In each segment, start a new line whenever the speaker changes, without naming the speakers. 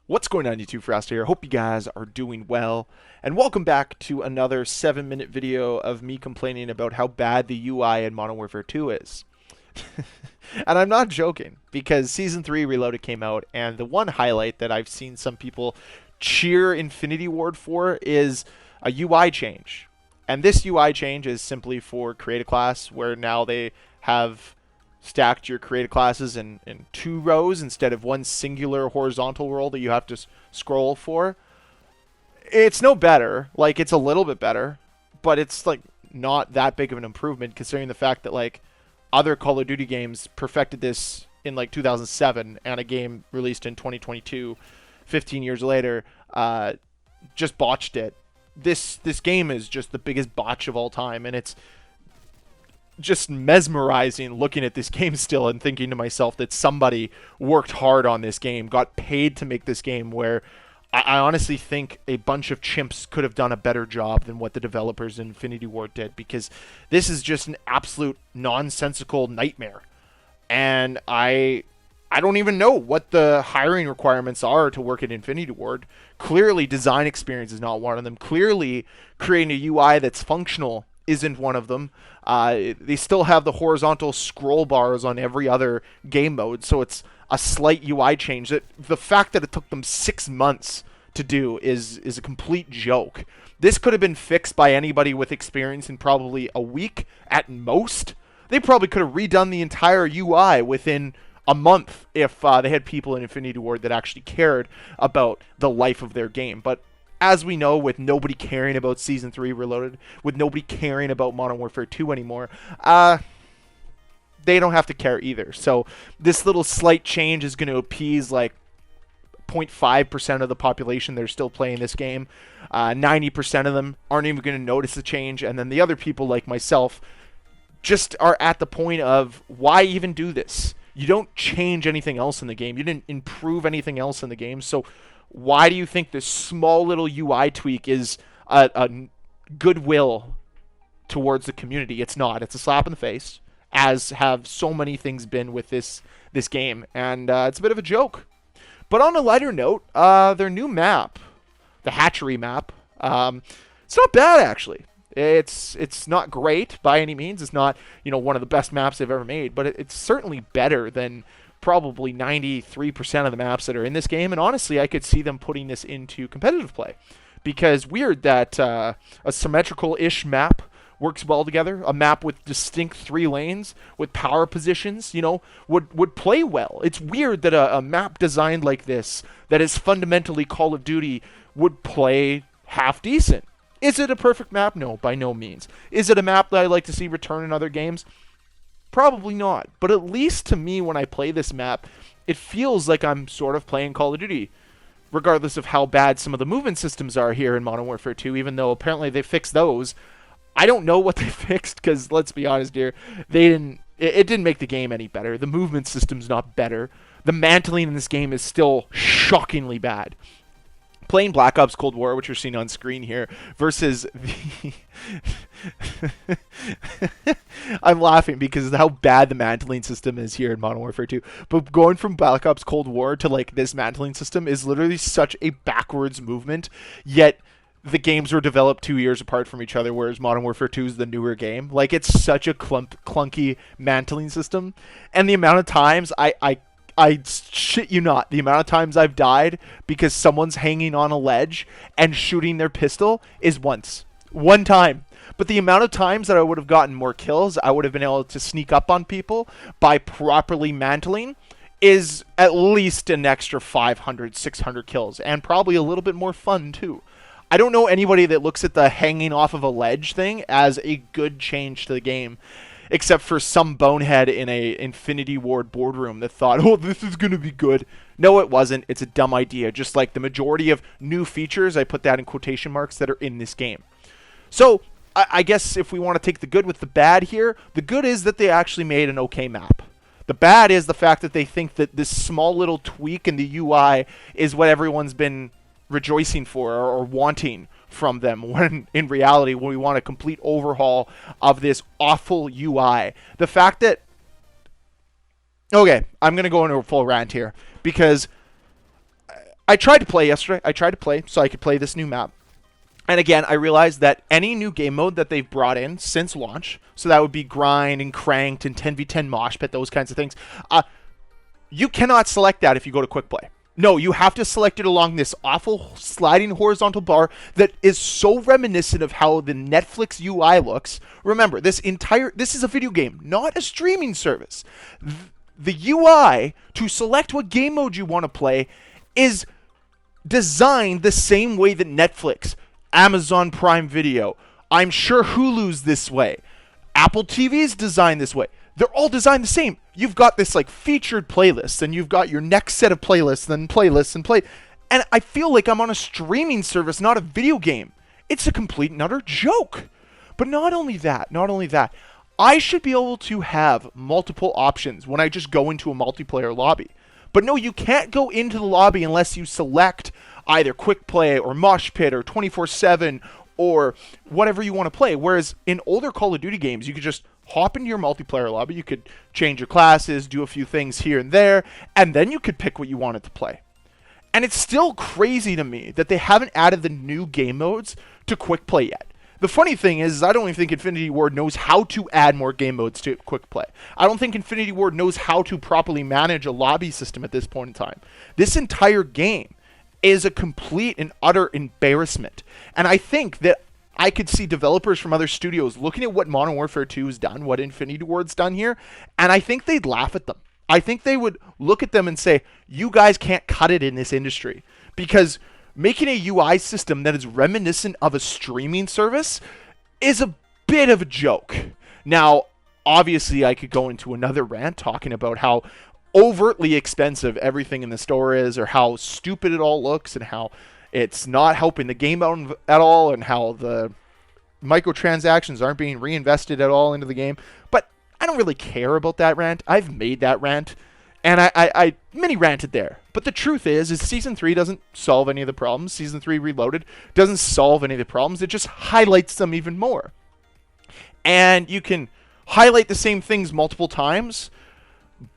What's going on, YouTube? Ferocity here. Hope you guys are doing well, and welcome back to another 7-minute video of me complaining about how bad the UI in Modern Warfare 2 is. And I'm not joking, because Season 3 Reloaded came out, and the one highlight that I've seen some people cheer Infinity Ward for is a UI change. And this UI change is simply for Create a Class, where now they have stacked your created classes in two rows instead of one singular horizontal row that you have to scroll for. It's no better. Like, it's a little bit better, but it's like not that big of an improvement considering the fact that like other Call of Duty games perfected this in like 2007 and a game released in 2022, 15 years later, just botched it. This game is just the biggest botch of all time, and it's just mesmerizing looking at this game still and thinking to myself that somebody worked hard on this game, got paid to make this game, where I honestly think a bunch of chimps could have done a better job than what the developers in Infinity Ward did, because this is just an absolute nonsensical nightmare. And I don't even know what the hiring requirements are to work at Infinity Ward. Clearly design experience is not one of them. Clearly creating a UI that's functional isn't one of them. They still have the horizontal scroll bars on every other game mode, so it's a slight UI change. That the fact that it took them 6 months to do is a complete joke. This could have been fixed by anybody with experience in probably a week at most. They probably could have redone the entire UI within a month if they had people in Infinity Ward that actually cared about the life of their game. But as we know, with nobody caring about Season 3 Reloaded, with nobody caring about Modern Warfare 2 anymore, they don't have to care either. So this little slight change is going to appease like 0.5% of the population that are still playing this game. 90% of them aren't even going to notice the change. And then the other people like myself just are at the point of, why even do this? You don't change anything else in the game. You didn't improve anything else in the game. So why do you think this small little UI tweak is a goodwill towards the community? It's not. It's a slap in the face, as have so many things been with this game, and it's a bit of a joke. But on a lighter note, their new map, the hatchery map, it's not bad actually. It's not great by any means. It's not, one of the best maps they've ever made, but it's certainly better than probably 93% of the maps that are in this game. And honestly, I could see them putting this into competitive play, because weird that a symmetrical-ish map works well together. A map with distinct 3 lanes with power positions, would play well. It's weird that a map designed like this, that is fundamentally Call of Duty, would play half decent. Is it a perfect map? No, by no means. Is it a map that I'd like to see return in other games? Probably not. But at least to me, when I play this map, it feels like I'm sort of playing Call of Duty, regardless of how bad some of the movement systems are here in Modern Warfare 2, even though apparently they fixed those. I don't know what they fixed, because let's be honest here, it didn't make the game any better. The movement system's not better. The mantling in this game is still shockingly bad. Playing Black Ops Cold War, which you're seeing on screen here, versus the... I'm laughing because of how bad the mantling system is here in Modern Warfare 2. But going from Black Ops Cold War to like this mantling system is literally such a backwards movement, yet the games were developed 2 years apart from each other, whereas Modern Warfare 2 is the newer game. Like, it's such a clunky mantling system. And the amount of times I shit you not, the amount of times I've died because someone's hanging on a ledge and shooting their pistol is once. One time. But the amount of times that I would have gotten more kills, I would have been able to sneak up on people by properly mantling, is at least an extra 500, 600 kills. And probably a little bit more fun, too. I don't know anybody that looks at the hanging off of a ledge thing as a good change to the game, except for some bonehead in a Infinity Ward boardroom that thought, oh, this is going to be good. No, it wasn't. It's a dumb idea, just like the majority of new features, I put that in quotation marks, that are in this game. So, I guess if we want to take the good with the bad here, the good is that they actually made an okay map. The bad is the fact that they think that this small little tweak in the UI is what everyone's been rejoicing for or wanting from them, when in reality, when we want a complete overhaul of this awful UI. The fact that... Okay, I'm going to go into a full rant here, because I tried to play yesterday. I tried to play so I could play this new map. And again, I realized that any new game mode that they've brought in since launch, so that would be grind and cranked and 10v10 mosh pit, those kinds of things, you cannot select that if you go to quick play. No, you have to select it along this awful sliding horizontal bar that is so reminiscent of how the Netflix UI looks. Remember, this is a video game, not a streaming service. The UI to select what game mode you want to play is designed the same way that Netflix, Amazon Prime Video, I'm sure Hulu's this way, Apple TV's designed this way. They're all designed the same. You've got this like featured playlist, and you've got your next set of playlists, then playlists and play. And I feel like I'm on a streaming service, not a video game. It's a complete and utter joke. But not only that, I should be able to have multiple options when I just go into a multiplayer lobby. But no, you can't go into the lobby unless you select either quick play or mosh pit or 24/7 or whatever you want to play. Whereas in older Call of Duty games, you could just hop into your multiplayer lobby, you could change your classes, do a few things here and there, and then you could pick what you wanted to play. And it's still crazy to me that they haven't added the new game modes to quick play yet. The funny thing is I don't even think Infinity Ward knows how to add more game modes to quick play. I don't think Infinity Ward knows how to properly manage a lobby system at this point in time. This entire game is a complete and utter embarrassment. And I think that I could see developers from other studios looking at what Modern Warfare 2 has done, what Infinity Ward's done here, and I think they'd laugh at them. I think they would look at them and say, you guys can't cut it in this industry. Because making a UI system that is reminiscent of a streaming service is a bit of a joke. Now, obviously, I could go into another rant talking about how overtly expensive everything in the store is, or how stupid it all looks, and how it's not helping the game out at all, and how the microtransactions aren't being reinvested at all into the game. But I don't really care about that rant. I've made that rant, and I mini ranted there. But the truth is Season 3 doesn't solve any of the problems. Season 3 Reloaded doesn't solve any of the problems. It just highlights them even more. And you can highlight the same things multiple times,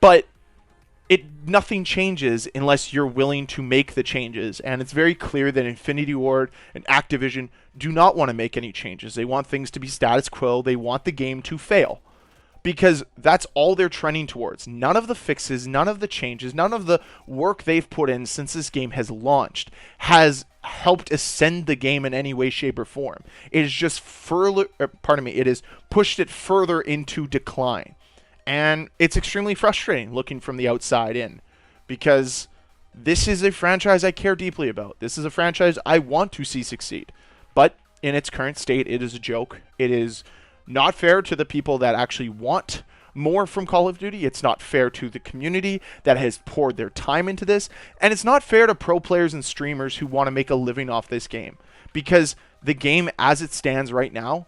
but nothing changes unless you're willing to make the changes. And it's very clear that Infinity Ward and Activision do not want to make any changes. They want things to be status quo. They want the game to fail, because that's all they're trending towards. None of the fixes, none of the changes, none of the work they've put in since this game has launched has helped ascend the game in any way, shape, or form. It is just it has pushed it further into decline. And it's extremely frustrating looking from the outside in, because this is a franchise I care deeply about. This is a franchise I want to see succeed. But in its current state, it is a joke. It is not fair to the people that actually want more from Call of Duty. It's not fair to the community that has poured their time into this. And it's not fair to pro players and streamers who want to make a living off this game, because the game as it stands right now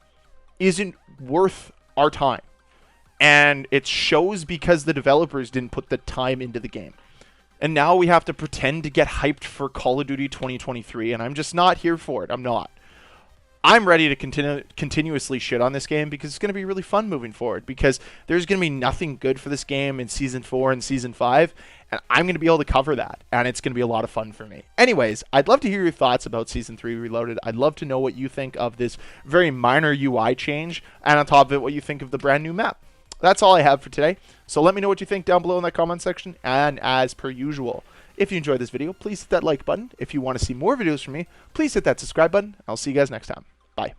isn't worth our time. And it shows because the developers didn't put the time into the game. And now we have to pretend to get hyped for Call of Duty 2023, and I'm just not here for it. I'm not. I'm ready to continuously shit on this game, because it's going to be really fun moving forward, because there's going to be nothing good for this game in Season 4 and Season 5, and I'm going to be able to cover that, and it's going to be a lot of fun for me. Anyways, I'd love to hear your thoughts about Season 3 Reloaded. I'd love to know what you think of this very minor UI change, and on top of it, what you think of the brand new map. That's all I have for today. So let me know what you think down below in that comment section. And as per usual, if you enjoyed this video, please hit that like button. If you want to see more videos from me, please hit that subscribe button. I'll see you guys next time. Bye.